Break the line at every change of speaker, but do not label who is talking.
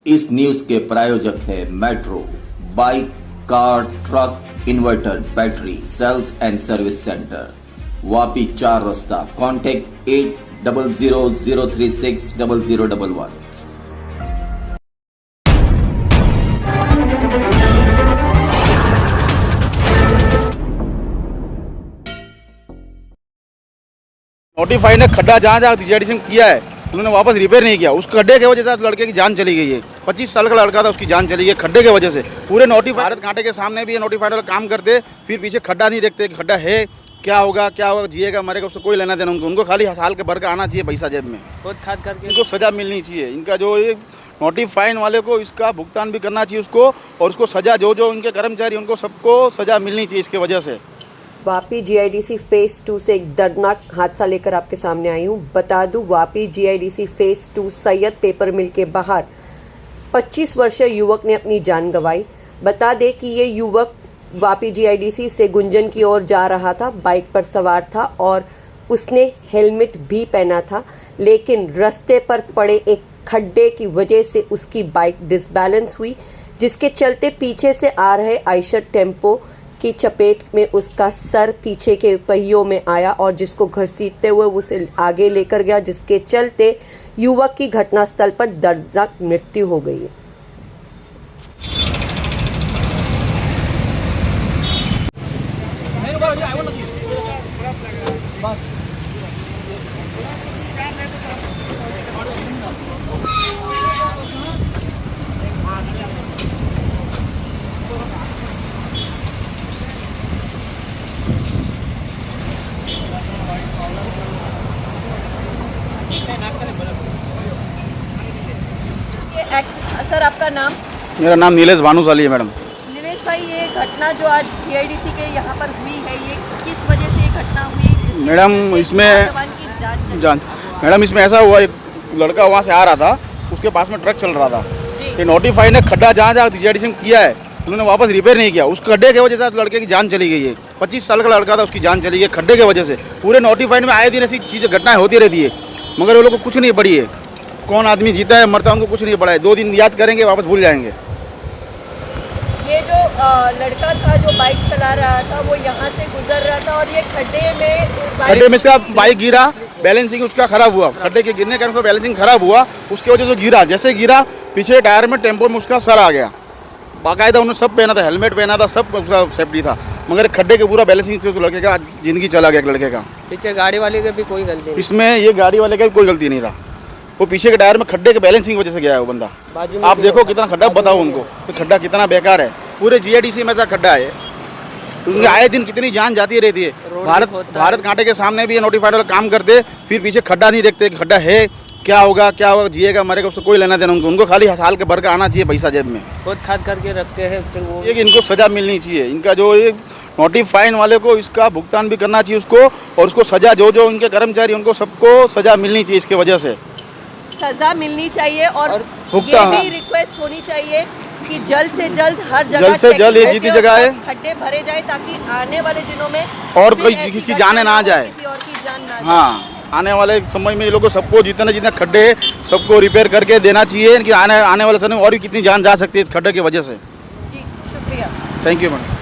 इस न्यूज के प्रायोजक है metro bike, car, truck, inverter, battery, sales and service centre, Vapi 4 रस्ता। कॉन्टेक्ट 8000360011।
नोटिफाई ने खड्डा जहाँ जहाँ जीआईडीसी में किया है उन्होंने वापस रिपेयर नहीं किया। उस खड्डे की वजह से लड़के की जान चली गई है। 25 साल का लड़का था, उसकी जान चली गई खड्डे की वजह से। पूरे नोटिफाई भारत कांटे के सामने भी ये नोटिफाइड वाले काम करते, फिर पीछे खड्डा नहीं देखते कि खड्डा है, क्या होगा, जिएगा मरेगा, उससे कोई लेना देना उनको खाली साल के भर का आना चाहिए पैसा जेब में।
बहुत खाद करके
इनको सज़ा मिलनी चाहिए। इनका जो ये नोटिफाइन वाले को इसका भुगतान भी करना चाहिए उसको, और उसको सज़ा जो उनके कर्मचारी उनको सबको सज़ा मिलनी चाहिए इसकी वजह से।
वापी जीआईडीसी फेज 2 से एक दर्दनाक हादसा लेकर आपके सामने आई हूँ। बता दूं, Vapi GIDC phase 2 Syed paper mill के बाहर 25 वर्षीय युवक ने अपनी जान गंवाई। बता दें कि ये युवक वापी जीआईडीसी से गुंजन की ओर जा रहा था, बाइक पर सवार था और उसने हेलमेट भी पहना था, लेकिन रास्ते पर पड़े एक खड्डे की वजह से उसकी बाइक डिसबैलेंस हुई, जिसके चलते पीछे से आ रहे आयशर टेम्पो की चपेट में उसका सर पीछे के पहियों में आया और जिसको घसीटते हुए उसे आगे लेकर गया, जिसके चलते युवक की घटनास्थल पर दर्दनाक मृत्यु हो गई। सर, आपका नाम?
मेरा नाम नीलेश भानुशाली है मैडम।
नीलेश भाई, ये घटना जो आज जीआईडीसी के यहाँ पर हुई है, ये किस वजह से ये घटना हुई?
मैडम इसमें ऐसा हुआ, एक लड़का वहाँ से आ रहा था, उसके पास में ट्रक चल रहा था। ये नोटिफाई ने खड्डा जहाँ जहाँ जीआईडीसी में किया है उन्होंने वापस रिपेयर नहीं किया। उस खड्डे की वजह से लड़के की जान चली गई है। 25 साल का लड़का था, उसकी जान चली गई खड्डे की वजह से। पूरे नोटिफाइड में आए दिन ऐसी चीज़ें घटनाएं होती रहती है, मगर वो लोग को कुछ नहीं पड़ी है। कौन आदमी जीता है मरता है उनको कुछ नहीं पड़ा है। 2 दिन याद करेंगे, वापस भूल जाएंगे।
ये जो लड़का था जो बाइक चला रहा था, वो यहाँ से गुजर रहा था और ये खड्डे में
इसका बाइक गिरा, बैलेंसिंग उसका खराब हुआ। खड्डे के गिरने के कारण उसका बैलेंसिंग खराब हुआ, उसकी वजह से गिरा। जैसे गिरा, पीछे टायर में टेम्पो में उसका सर आ गया। बाकायदा उन्होंने सब पहना था, हेलमेट पहना था, सब उसका सेफ्टी था, मगर खड्डे के पूरा बैलेंसिंग से उस लड़के का जिंदगी चला गया। लड़के का
पीछे गाड़ी वाले का भी कोई गलती नहीं।
इसमें ये गाड़ी वाले का भी कोई गलती नहीं था। वो पीछे के टायर में खड्डे के बैलेंसिंग वजह से गया है वो बंदा। आप देखो कितना खड्डा, बताओ उनको कि खड्डा कितना बेकार है। पूरे जीआईडीसी में ऐसा खड्डा है, उनके आए दिन कितनी जान जाती रहती है। भारत कांटे के सामने भी ये नोटिफाइड वाले काम करते, फिर पीछे खड्डा नहीं देखते कि खड्डा है, क्या होगा, जिएगा मरेगा, उससे कोई लेना देना उनको खाली साल के भर का आना चाहिए पैसा जेब में।
बहुत खाद करके रखते हैं, फिर वो
ये कि इनको सज़ा मिलनी चाहिए। इनका जो ये नोटिफाइन वाले को इसका भुगतान भी करना चाहिए उसको, और उसको सज़ा जो उनके कर्मचारी उनको सबको सज़ा मिलनी चाहिए इसकी वजह से।
सजा मिलनी चाहिए और
भुगतान
ये भी रिक्वेस्ट होनी चाहिए कि जल्द से जल्द हर जगह
जल्द से जल्द ये जितनी जगह है
खड्डे भरे जाए, ताकि आने वाले दिनों में
और कोई किसी जाने ना जाए।
किसी और की जान ना जाए।
हाँ, आने वाले समय में ये लोगों सबको जितने खड्डे हैं सबको रिपेयर करके देना चाहिए कि आने वाले समय में और भी कितनी जान जा सकती है इस खड्डे की वजह से।
जी, शुक्रिया।
Thank you madam.